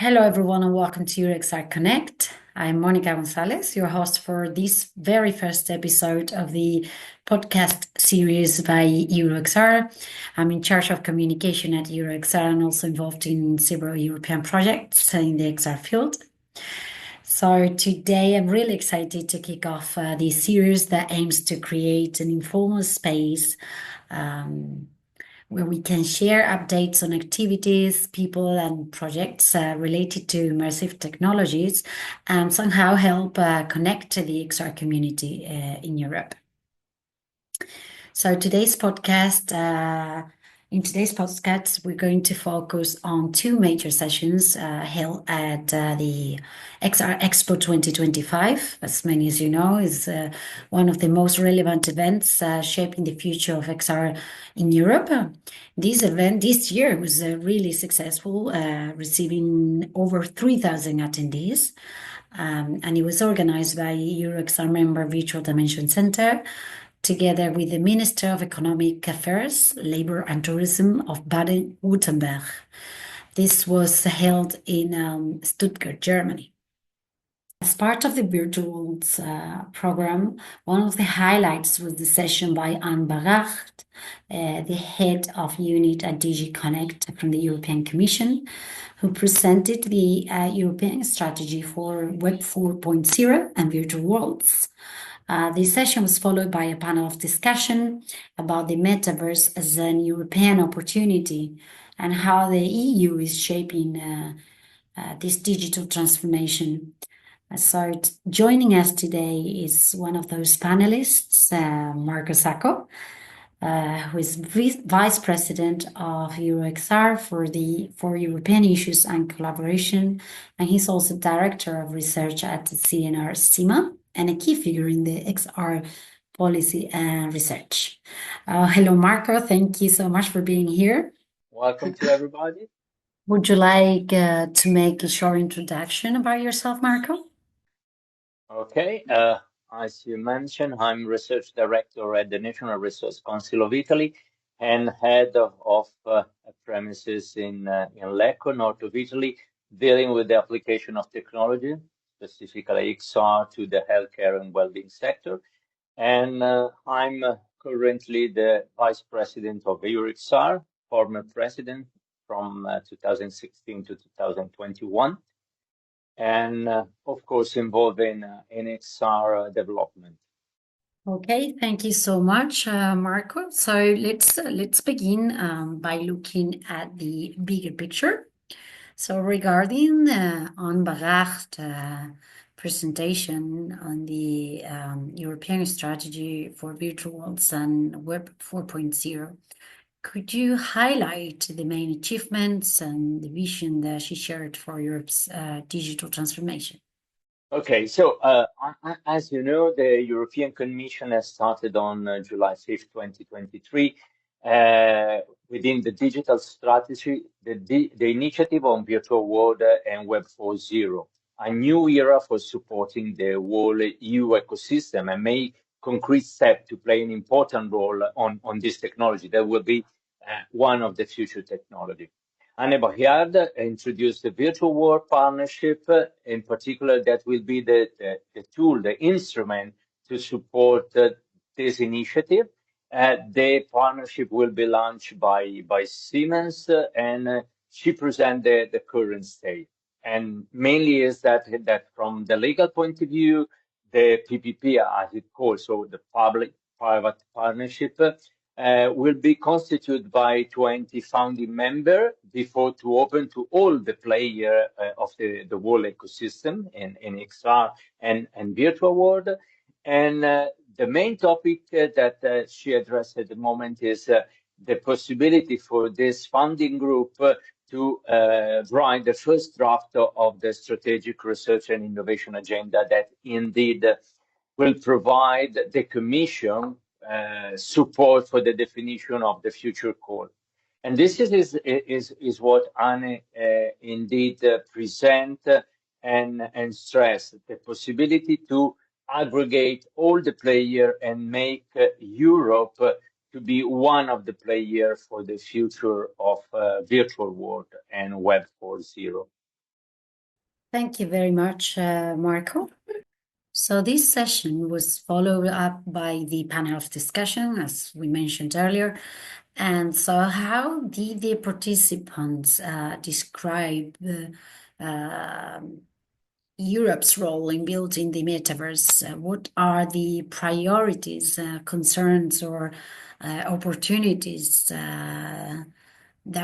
Hello, everyone, and welcome to EuroXR Connect. I'm Monica Gonzalez, your host for this very first episode of the podcast series by EuroXR. I'm in charge of communication at EuroXR and also involved in several European projects in the XR field. So today I'm really excited to kick off this series that aims to create an informal space where we can share updates on activities, people, and projects related to immersive technologies and somehow help connect to the XR community in Europe. So in today's podcast, we're going to focus on two major sessions held at the XR Expo 2025. As many as you know, is one of the most relevant events shaping the future of XR in Europe. This event this year was really successful, receiving over 3,000 attendees. And it was organized by EuroXR member Virtual Dimension Center, together with the Minister of Economic Affairs, Labor and Tourism of Baden-Württemberg. This was held in Stuttgart, Germany. As part of the virtual program, one of the highlights was the session by Anne Bajart, the head of unit at DG Connect from the European Commission, who presented the European strategy for Web 4.0 and virtual worlds. This session was followed by a panel of discussion about the metaverse as an European opportunity and how the EU is shaping this digital transformation. So joining us today is one of those panelists, Marco Sacco, who is Vice President of EuroXR for European Issues and Collaboration, and he's also Director of Research at CNR CIMA and a key figure in the XR policy and research. Hello, Marco. Thank you so much for being here. Welcome to everybody. Would you like to make a short introduction about yourself, Marco? Okay. As you mentioned, I'm Research Director at the National Research Council of Italy and head of premises in Lecco, north of Italy, dealing with the application of technology, specifically XR, to the healthcare and well-being sector. And I'm currently the Vice President of EuroXR, former President from 2016 to 2021. And of course, involved in XR development. Okay, thank you so much, Marco. So let's begin by looking at the bigger picture. So regarding Anne Bajart presentation on the European strategy for virtual worlds and Web 4.0, could you highlight the main achievements and the vision that she shared for Europe's digital transformation? Okay, so as you know, the European Commission has started on July 5th, 2023, within the digital strategy, the initiative on virtual world and Web 4.0, a new era for supporting the whole EU ecosystem and make concrete steps to play an important role on this technology that will be one of the future technology. Anne Bajart introduced the virtual world partnership, in particular, that will be the tool, the instrument to support this initiative. The partnership will be launched by Siemens, and she presented the current state. And mainly is that from the legal point of view, the PPP, as it calls, so the public-private partnership, will be constituted by 20 founding members before to open to all the players of the whole ecosystem in XR and virtual world. And the main topic that she addressed at the moment is the possibility for this funding group to write the first draft of the strategic research and innovation agenda that indeed will provide the Commission support for the definition of the future call. And this is what Anne indeed present and stress, the possibility to aggregate all the players and make Europe to be one of the players for the future of virtual world and Web 4.0. Thank you very much, Marco. So this session was followed up by the panel of discussion, as we mentioned earlier. And so how did the participants describe Europe's role in building the metaverse? What are the priorities, concerns, or opportunities that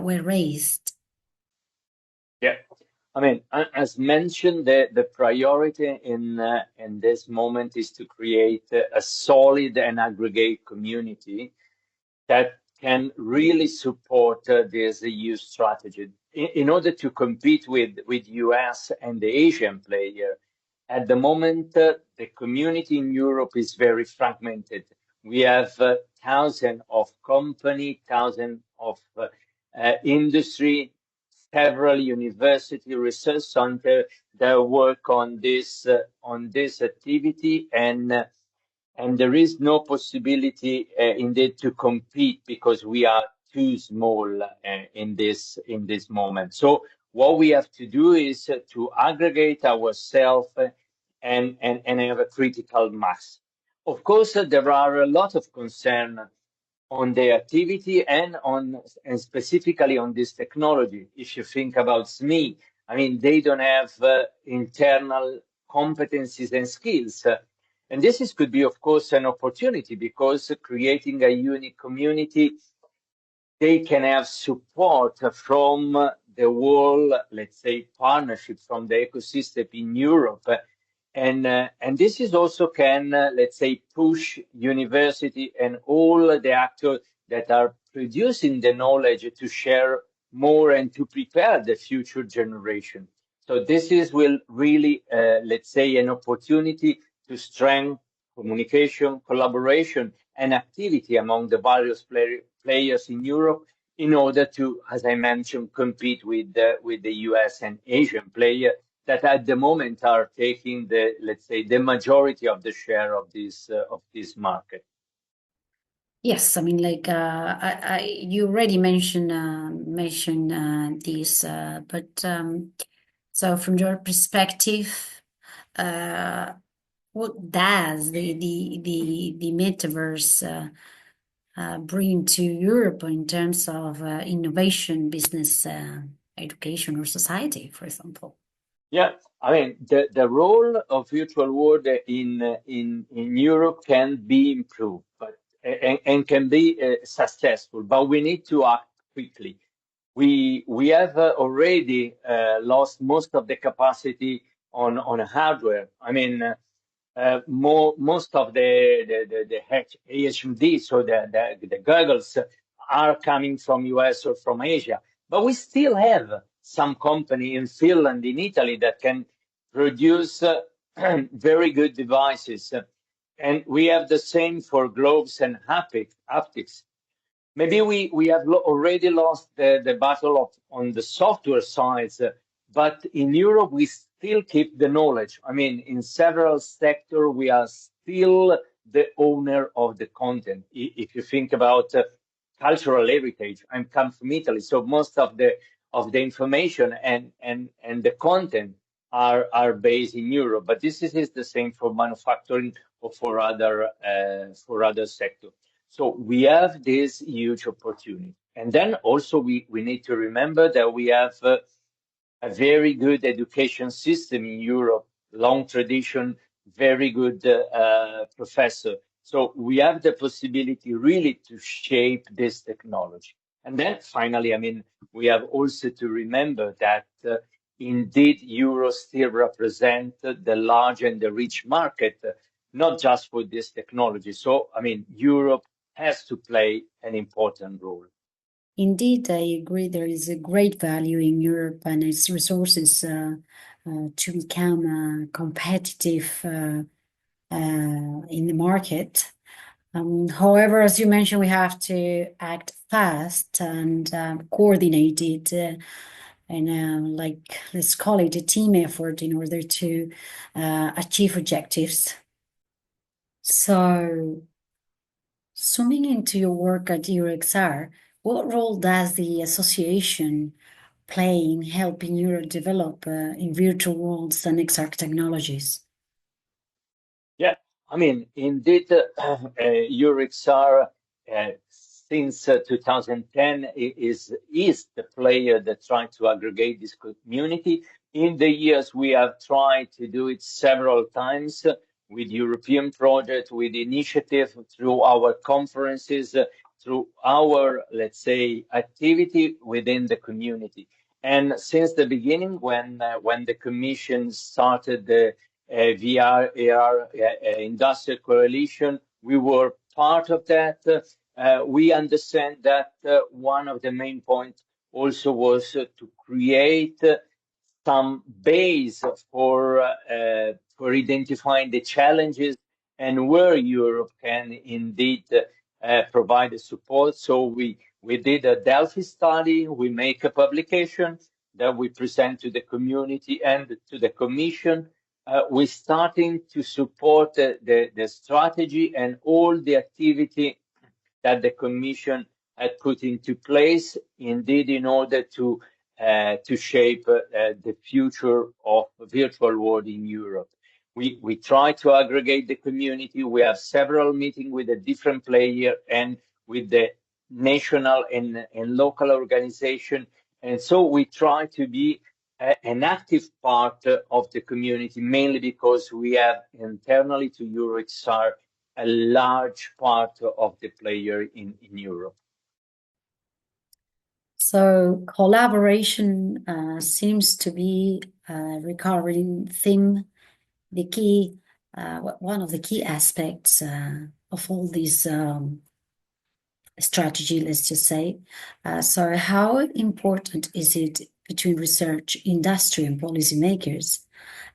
were raised? Yeah, I mean, as mentioned, the priority in this moment is to create a solid and aggregate community that can really support this EU strategy in order to compete with US and the Asian player. At the moment, the community in Europe is very fragmented. We have thousands of company, thousands of industry, several university research center that work on this activity, and there is no possibility indeed to compete because we are too small in this moment. So what we have to do is to aggregate ourselves and have a critical mass. Of course, there are a lot of concern on the activity and specifically on this technology. If you think about SME, I mean, they don't have internal competencies and skills. And could be, of course, an opportunity because creating a unique community, they can have support from the whole, let's say, partnership from the ecosystem in Europe. And this is also can, let's say, push university and all the actors that are producing the knowledge to share more and to prepare the future generation. So will really, let's say, an opportunity to strengthen communication, collaboration, and activity among the various players in Europe in order to, as I mentioned, compete with the US and Asian player that at the moment are taking the, let's say, the majority of the share of this market. Yes, I mean, like you already mentioned this, but so from your perspective, what does the metaverse bring to Europe in terms of innovation, business, education, or society, for example? Yeah, I mean the role of virtual world in Europe can be improved, but and can be successful, but we need to act quickly. We have already lost most of the capacity on hardware. I mean, most of the HMD, so the goggles are coming from US or from Asia, but we still have some company in Finland, in Italy, that can produce very good devices, and we have the same for globes and haptics. Maybe we have already lost the battle on the software side, but in Europe we still keep the knowledge. I mean, in several sectors we are still the owner of the content. If you think about cultural heritage, I'm come from Italy, so most of the information and the content are based in Europe. But this is the same for manufacturing or for other sectors. So we have this huge opportunity. And then also we need to remember that we have a very good education system in Europe, long tradition, very good professor. So we have the possibility really to shape this technology. And then finally, I mean, we have also to remember that indeed Euro still represent the large and the rich market, not just for this technology. So, I mean, Europe has to play an important role. Indeed, I agree. There is a great value in Europe and its resources to become competitive in the market. However, as you mentioned, we have to act fast and coordinated, and like let's call it a team effort in order to achieve objectives. So, zooming into your work at EuroXR, what role does the association play in helping Europe develop in virtual worlds and XR technologies? Yeah, I mean, indeed, EuroXR since 2010 is the player that trying to aggregate this community. In the years, we have tried to do it several times with European project, with initiative, through our conferences, through our, let's say, activity within the community. And since the beginning, when the Commission started the VR, AR, Industrial Coalition. We were part of that. We understand that one of the main points also was to create some base for identifying the challenges and where Europe can indeed provide the support. So we did a Delphi study. We make a publication that we present to the community and to the Commission. We're starting to support the strategy and all the activity that the Commission had put into place, indeed, in order to shape the future of virtual world in Europe. We try to aggregate the community. We have several meetings with a different player and with the national and local organization. And so we try to be an active part of the community, mainly because we have internally to EuroXR a large part of the player in Europe. So collaboration seems to be a recurring theme, the key, one of the key aspects of all these strategy, let's just say. So how important is it between research, industry, and policymakers?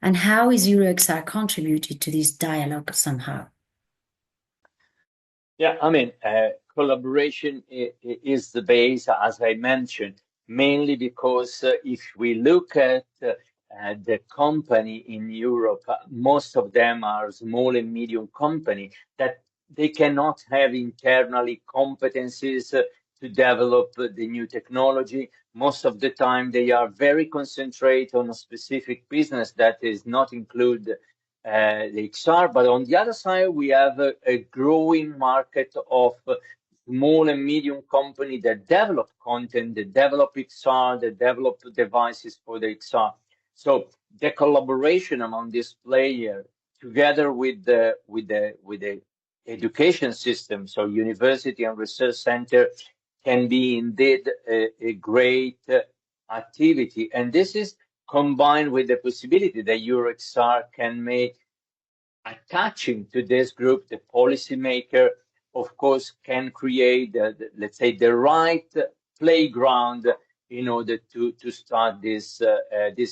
And how is EuroXR contributed to this dialogue somehow? Yeah, I mean, collaboration is the base, as I mentioned, mainly because if we look at the company in Europe, most of them are small and medium company that they cannot have internally competencies to develop the new technology. Most of the time, they are very concentrated on a specific business that is not include the XR. But on the other side, we have a growing market of small and medium companies that develop content, that develop XR, that develop devices for the XR. So the collaboration among these players, together with the education system, so university and research center, can be indeed a great activity. And this is combined with the possibility that EuroXR can make attaching to this group, the policymaker, of course, can create, let's say, the right playground in order to start this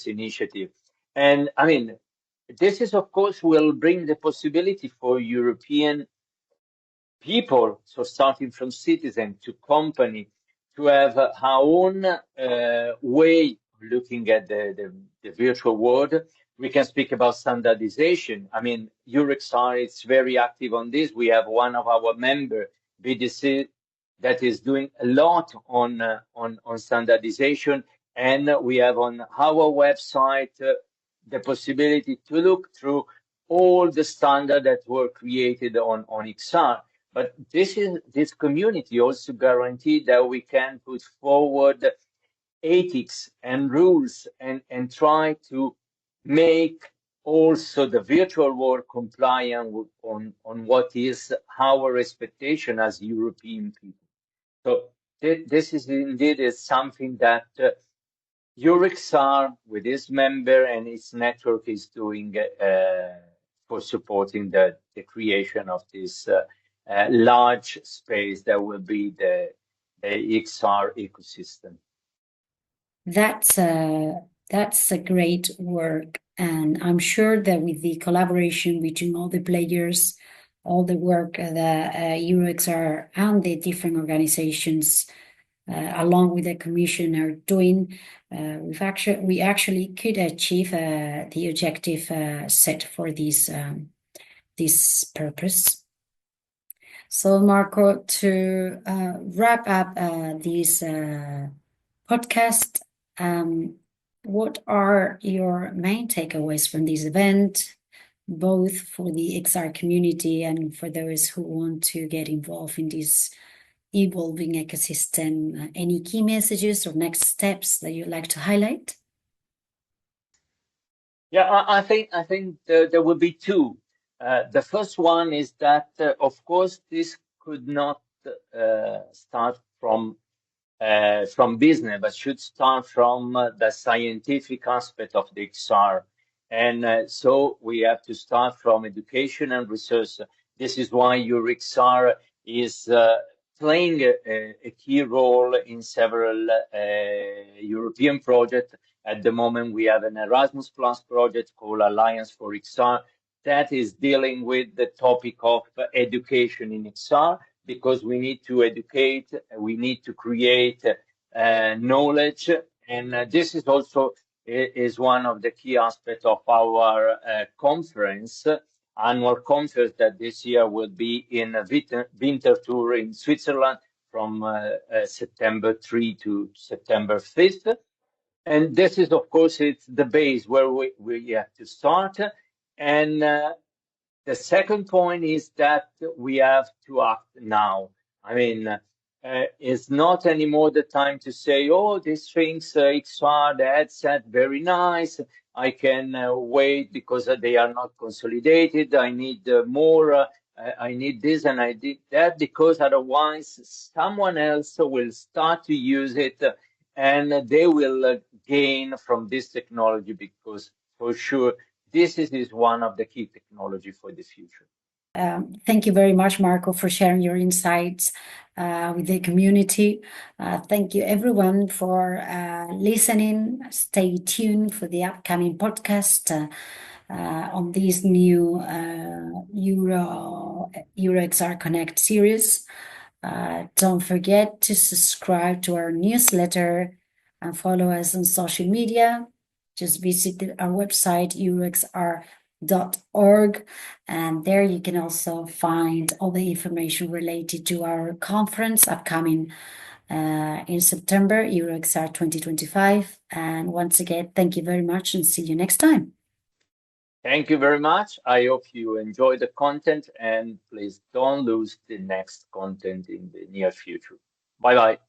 initiative. And I mean, this is, of course, will bring the possibility for European people, so starting from citizen to company, to have our own way of looking at the virtual world. We can speak about standardization. I mean, EuroXR is very active on this. We have one of our member, BDC, that is doing a lot on standardization. And we have on our website the possibility to look through all the standards that were created on XR. But this community also guaranteed that we can put forward ethics and rules and try to make also the virtual world compliant on what is our expectation as European people. So this is indeed something that EuroXR with its member and its network is doing for supporting the creation of this large space that will be the XR ecosystem. That's a great work, and I'm sure that with the collaboration between all the players, all the work that EuroXR and the different organizations, along with the Commission, are doing, we actually could achieve the objective set for this purpose. So, Marco, to wrap up this podcast, What are your main takeaways from this event, both for the XR community and for those who want to get involved in this evolving ecosystem? Any key messages or next steps that you'd like to highlight? Yeah, I think there will be two. The first one is that, of course, this could not start from business, but should start from the scientific aspect of the XR. And so we have to start from education and research. This is why EuroXR is playing a key role in several European projects. At the moment, we have an Erasmus Plus project called Alliance for XR that is dealing with the topic of education in XR, because we need to educate, we need to create knowledge, and this is also is one of the key aspects of our annual conference that this year will be in a winter tour in Switzerland from September 3 to September 5th. And this is, of course, it's the base where we have to start. And the second point is that we have to act now. I mean, it's not anymore the time to say, oh, these things, XR, the headset, very nice. I can wait because they are not consolidated. I need more. I need this and I did that, because otherwise someone else will start to use it and they will gain from this technology, because for sure this is one of the key technology for the future. Thank you very much, Marco, for sharing your insights with the community. Thank you, everyone, for listening. Stay tuned for the upcoming podcast on this new EuroXR Connect series. Don't forget to subscribe to our newsletter and follow us on social media. Just visit our website, EuroXR.org, and there you can also find all the information related to our conference upcoming in September, EuroXR 2025. And once again, thank you very much and see you next time. Thank you very much. I hope you enjoy the content, and please don't lose the next content in the near future. Bye-bye.